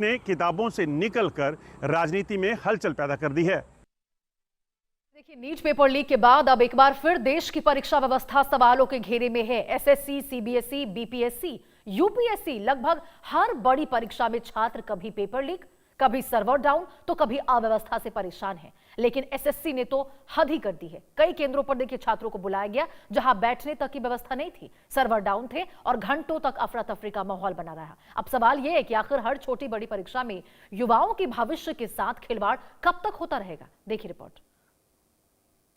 जिसने किताबों से निकलकर राजनीति में हलचल पैदा कर दी है। देखिए, नीट पेपर लीक के बाद अब एक बार फिर देश की परीक्षा व्यवस्था सवालों के घेरे में है। एसएससी, सीबीएसई, बीपीएससी, यूपीएससी, लगभग हर बड़ी परीक्षा में छात्र कभी पेपर लीक, कभी सर्वर डाउन तो कभी अव्यवस्था से परेशान हैं। लेकिन एसएससी ने तो हद ही कर दी है। कई केंद्रों पर देखिए छात्रों को बुलाया गया जहां बैठने तक की व्यवस्था नहीं थी, सर्वर डाउन थे और घंटों तक अफरा तफरी का माहौल बना रहा। अब सवाल यह है कि आखिर हर छोटी बड़ी परीक्षा में युवाओं के भविष्य के साथ खिलवाड़ कब तक होता रहेगा। देखिए रिपोर्ट।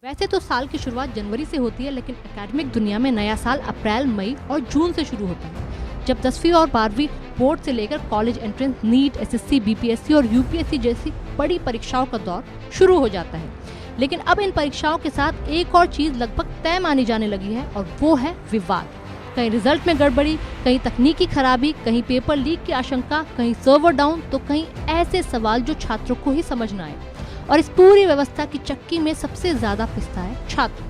वैसे तो साल की शुरुआत जनवरी से होती है, लेकिन एकेडमिक दुनिया में नया साल अप्रैल, मई और जून से शुरू होता है, जब 10वीं और 12वीं बोर्ड से लेकर college entrance, NEET, SSC, BPSC और यूपीएससी जैसी बड़ी परीक्षाओं का दौर शुरू हो जाता है। लेकिन अब इन परीक्षाओं के साथ एक और चीज लगभग तय मानी जाने लगी है और वो है विवाद। कहीं रिजल्ट में गड़बड़ी, कहीं तकनीकी खराबी, कहीं पेपर लीक की आशंका, कहीं सर्वर डाउन तो कहीं ऐसे सवाल जो छात्रों को ही समझ न आए। और इस पूरी व्यवस्था की चक्की में सबसे ज्यादा पिसता है छात्र,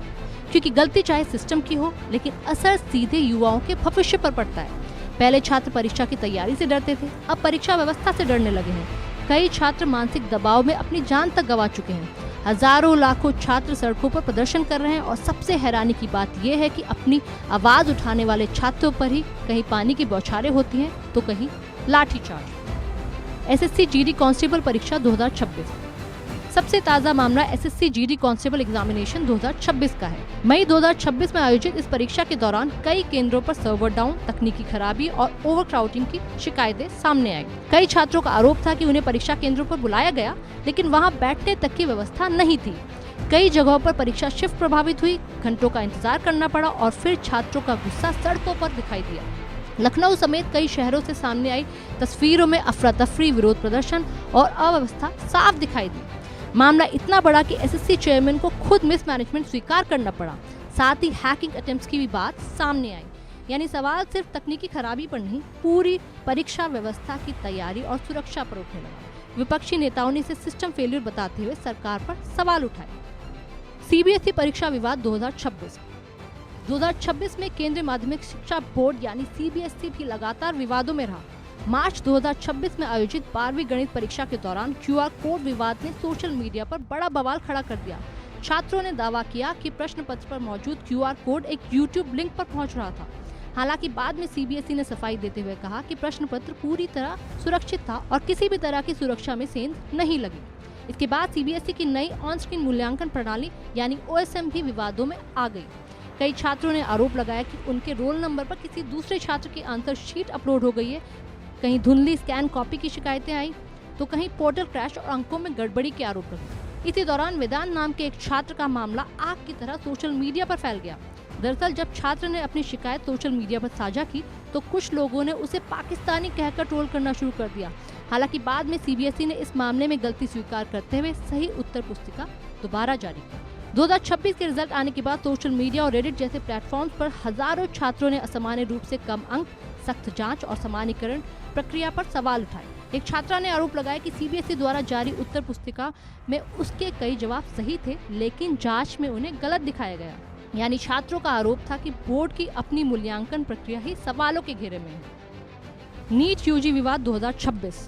क्योंकि गलती चाहे सिस्टम की हो लेकिन असर सीधे युवाओं के भविष्य पर पड़ता है। पहले छात्र परीक्षा की तैयारी से डरते थे, अब परीक्षा व्यवस्था से डरने लगे हैं। कई छात्र मानसिक दबाव में अपनी जान तक गंवा चुके हैं। हजारों लाखों छात्र सड़कों पर प्रदर्शन कर रहे हैं और सबसे हैरानी की बात यह है कि अपनी आवाज उठाने वाले छात्रों पर ही कहीं पानी की बौछारें होती हैं तो कहीं लाठीचार्ज। एसएससी जीडी कांस्टेबल परीक्षा 2026। सबसे ताजा मामला एसएससी जीडी कांस्टेबल एग्जामिनेशन 2026 का है। मई 2026 में आयोजित इस परीक्षा के दौरान कई केंद्रों पर सर्वर डाउन, तकनीकी खराबी और ओवरक्राउडिंग की शिकायतें सामने आई। कई छात्रों का आरोप था कि उन्हें परीक्षा केंद्रों पर बुलाया गया लेकिन वहां बैठने तक की व्यवस्था नहीं थी। कई जगहों पर परीक्षा शिफ्ट प्रभावित हुई, घंटों का इंतजार करना पड़ा और फिर छात्रों का गुस्सा सड़कों पर दिखाई दिया। लखनऊ समेत कई शहरों से सामने आई तस्वीरों में अफरा तफरी, विरोध प्रदर्शन और अव्यवस्था साफ दिखाई दी। मामला इतना बड़ा कि एसएससी चेयरमैन को खुद मिसमैनेजमेंट स्वीकार करना पड़ा। साथ ही हैकिंग अटेम्प्ट्स की भी बात सामने आई। यानी सवाल सिर्फ तकनीकी खराबी पर नहीं, पूरी परीक्षा व्यवस्था की तैयारी और सुरक्षा पर उठने लगा। विपक्षी नेताओं ने इसे सिस्टम फेलियर बताते हुए सरकार पर सवाल उठाए। सीबीएसई परीक्षा विवाद 2026 में केंद्रीय माध्यमिक शिक्षा बोर्ड यानी सीबीएसई भी लगातार विवादों में रहा। मार्च 2026 में आयोजित 12वीं गणित परीक्षा के दौरान क्यूआर कोड विवाद ने सोशल मीडिया पर बड़ा बवाल खड़ा कर दिया। छात्रों ने दावा किया कि प्रश्न पत्र पर मौजूद क्यूआर कोड एक यूट्यूब लिंक पर पहुंच रहा था। हालांकि बाद में सीबीएसई ने सफाई देते हुए कहा कि प्रश्न पत्र पूरी तरह सुरक्षित था और किसी भी तरह की सुरक्षा में सेंध नहीं लगी। इसके बाद सीबीएसई की नई ऑन स्क्रीन मूल्यांकन प्रणाली यानी ओएसएम भी विवादों में आ गई। कई छात्रों ने आरोप लगाया कि उनके रोल नंबर पर किसी दूसरे छात्र की आंसर शीट अपलोड हो गई है। कहीं धुंधली स्कैन कॉपी की शिकायतें आई तो कहीं पोर्टल क्रैश और अंकों में गड़बड़ी के आरोप लगे। इसी दौरान वेदांत नाम के एक छात्र का मामला आग की तरह सोशल मीडिया पर फैल गया। दरअसल जब छात्र ने अपनी शिकायत सोशल मीडिया पर साझा की तो कुछ लोगों ने उसे पाकिस्तानी कहकर ट्रोल करना शुरू कर दिया। हालांकि बाद में सीबीएसई ने इस मामले में गलती स्वीकार करते हुए सही उत्तर पुस्तिका दोबारा जारी की। 2026 के रिजल्ट आने के बाद सोशल मीडिया और रेडिट जैसे प्लेटफॉर्म्स पर हजारों छात्रों ने असामान्य रूप से कम अंक, सख्त जांच और सामान्यीकरण प्रक्रिया पर सवाल उठाए। एक छात्रा ने आरोप लगाया कि सीबीएसई द्वारा जारी उत्तर पुस्तिका में उसके कई जवाब सही थे लेकिन जांच में उन्हें गलत दिखाया गया। यानी छात्रों का आरोप था कि बोर्ड की अपनी मूल्यांकन प्रक्रिया ही सवालों के घेरे में है। नीट यूजी विवाद 2026।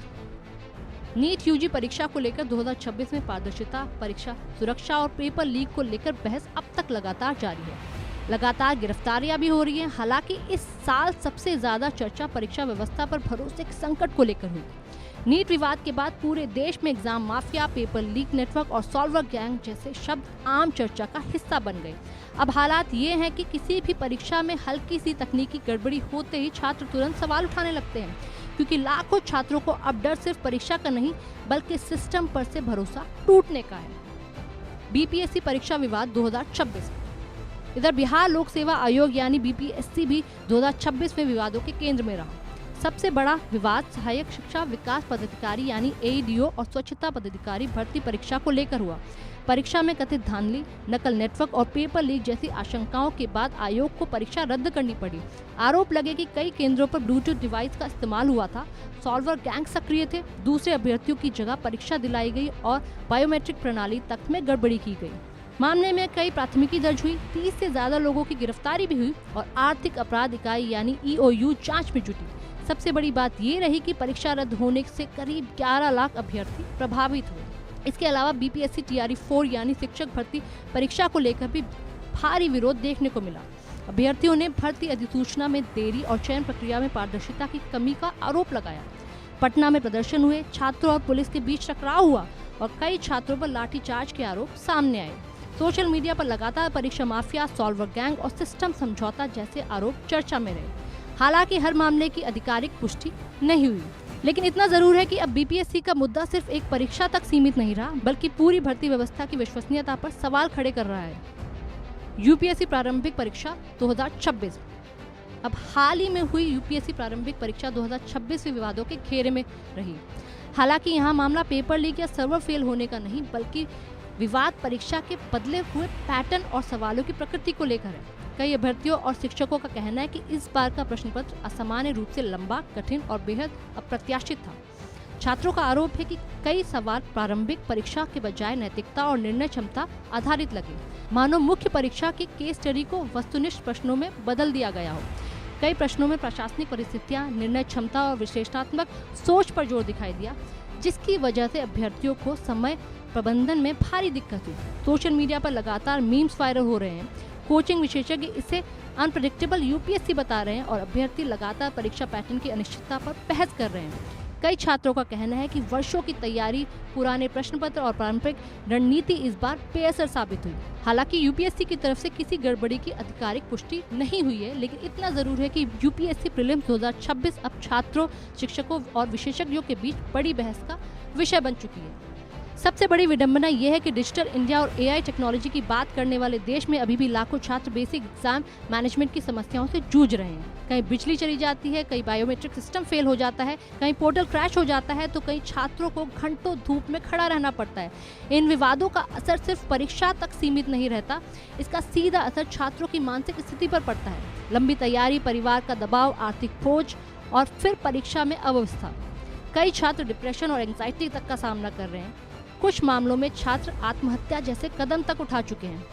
नीट यूजी परीक्षा को लेकर 2026 में पारदर्शिता, परीक्षा सुरक्षा और पेपर लीक को लेकर बहस अब तक लगातार जारी है। लगातार गिरफ्तारियां भी हो रही हैं। हालांकि इस साल सबसे ज्यादा चर्चा परीक्षा व्यवस्था पर भरोसे के संकट को लेकर हुई। नीट विवाद के बाद पूरे देश में exam mafia, paper leak network और सॉल्वर गैंग जैसे शब्द आम चर्चा का हिस्सा बन गए। अब हालात ये हैं कि किसी भी परीक्षा में हल्की सी तकनीकी गड़बड़ी होते ही छात्र तुरंत सवाल उठाने लगते हैं, क्योंकि लाखों छात्रों को अब डर सिर्फ परीक्षा का नहीं बल्कि सिस्टम पर से भरोसा टूटने का है। बीपीएससी परीक्षा विवाद 2026। इधर बिहार लोक सेवा आयोग यानी बीपीएससी भी 2026 में विवादों के केंद्र में रहा। सबसे बड़ा विवाद सहायक शिक्षा विकास पदाधिकारी यानी एईडीओ और स्वच्छता पदाधिकारी भर्ती परीक्षा को लेकर हुआ। परीक्षा में कथित धांधली, नकल नेटवर्क और पेपर लीक जैसी आशंकाओं के बाद आयोग को परीक्षा रद्द करनी पड़ी। आरोप लगे कि कई केंद्रों पर ब्लूटूथ डिवाइस का इस्तेमाल हुआ था, सॉल्वर गैंग सक्रिय थे, दूसरे अभ्यर्थियों की जगह परीक्षा दिलाई गई और बायोमेट्रिक प्रणाली तक में गड़बड़ी की गई। मामले में कई प्राथमिकी दर्ज हुई, 30 से ज्यादा लोगों की गिरफ्तारी भी हुई और आर्थिक अपराध इकाई यानी ईओयू जांच में जुटी। सबसे बड़ी बात ये रही कि परीक्षा रद्द होने से करीब 11 लाख अभ्यर्थी प्रभावित हुए। इसके अलावा बीपीएससी टीआरई 4 यानी शिक्षक भर्ती परीक्षा को लेकर भी भारी विरोध देखने को मिला। अभ्यर्थियों ने भर्ती अधिसूचना में देरी और चयन प्रक्रिया में पारदर्शिता की कमी का आरोप लगाया। पटना में प्रदर्शन हुए, छात्रों और पुलिस के बीच टकराव हुआ और कई छात्रों पर लाठीचार्ज के आरोप सामने आए। सोशल मीडिया पर लगातार परीक्षा माफिया, सॉल्वर गैंग और सिस्टम समझौता जैसे आरोप चर्चा में रहे। हालांकि हर मामले की आधिकारिक पुष्टि नहीं हुई, लेकिन इतना जरूर है कि अब बीपीएससी का मुद्दा सिर्फ एक परीक्षा तक सीमित नहीं रहा, बल्कि पूरी भर्ती व्यवस्था की विश्वसनीयता पर सवाल खड़े कर रहा है। यूपीएससी प्रारंभिक परीक्षा 2026। अब हाल ही में हुई यूपीएससी प्रारंभिक परीक्षा 2026 भी विवादों के घेरे में रही। हालांकि यहाँ मामला पेपर लीक या सर्वर फेल होने का नहीं, बल्कि विवाद परीक्षा के बदले हुए पैटर्न और सवालों की प्रकृति को लेकर है। कई अभ्यर्थियों और शिक्षकों का कहना है कि इस बार का प्रश्न पत्र असामान्य रूप से लंबा, कठिन और बेहद अप्रत्याशित था। छात्रों का आरोप है कि कई सवाल प्रारंभिक परीक्षा के बजाय नैतिकता और निर्णय क्षमता आधारित लगे, मानो मुख्य परीक्षा की केस स्टडी को वस्तुनिष्ठ प्रश्नों में बदल दिया गया हो। कई प्रश्नों में प्रशासनिक परिस्थितियां, निर्णय क्षमता और विश्लेषणात्मक सोच पर जोर दिखाई दिया, जिसकी वजह से अभ्यर्थियों को समय प्रबंधन में भारी दिक्कत हुई। सोशल मीडिया पर लगातार मीम्स वायरल हो रहे हैं। कोचिंग विशेषज्ञ इसे अनप्रेडिक्टेबल यूपीएससी बता रहे हैं और अभ्यर्थी लगातार परीक्षा पैटर्न की अनिश्चितता पर बहस कर रहे हैं। कई छात्रों का कहना है कि वर्षों की तैयारी, पुराने प्रश्न पत्र और पारंपरिक रणनीति इस बार बेअसर साबित हुई। हालांकि यूपीएससी की तरफ से किसी गड़बड़ी की आधिकारिक पुष्टि नहीं हुई है, लेकिन इतना जरूर है कि यूपीएससी प्रीलिम्स 2026 अब छात्रों, शिक्षकों और विशेषज्ञों के बीच बड़ी बहस का विषय बन चुकी है। सबसे बड़ी विडंबना यह है कि डिजिटल इंडिया और एआई टेक्नोलॉजी की बात करने वाले देश में अभी भी लाखों छात्र बेसिक एग्जाम मैनेजमेंट की समस्याओं से जूझ रहे हैं। कहीं बिजली चली जाती है, कहीं बायोमेट्रिक सिस्टम फेल हो जाता है, कहीं पोर्टल क्रैश हो जाता है, तो कई छात्रों को घंटों धूप में खड़ा रहना पड़ता है। इन विवादों का असर सिर्फ परीक्षा तक सीमित नहीं रहता, इसका सीधा असर छात्रों की मानसिक स्थिति पर पड़ता है। लंबी तैयारी, परिवार का दबाव, आर्थिक बोझ और फिर परीक्षा में अव्यवस्था। कई छात्र डिप्रेशन और एंग्जाइटी तक का सामना कर रहे हैं। कुछ मामलों में छात्र आत्महत्या जैसे कदम तक उठा चुके हैं।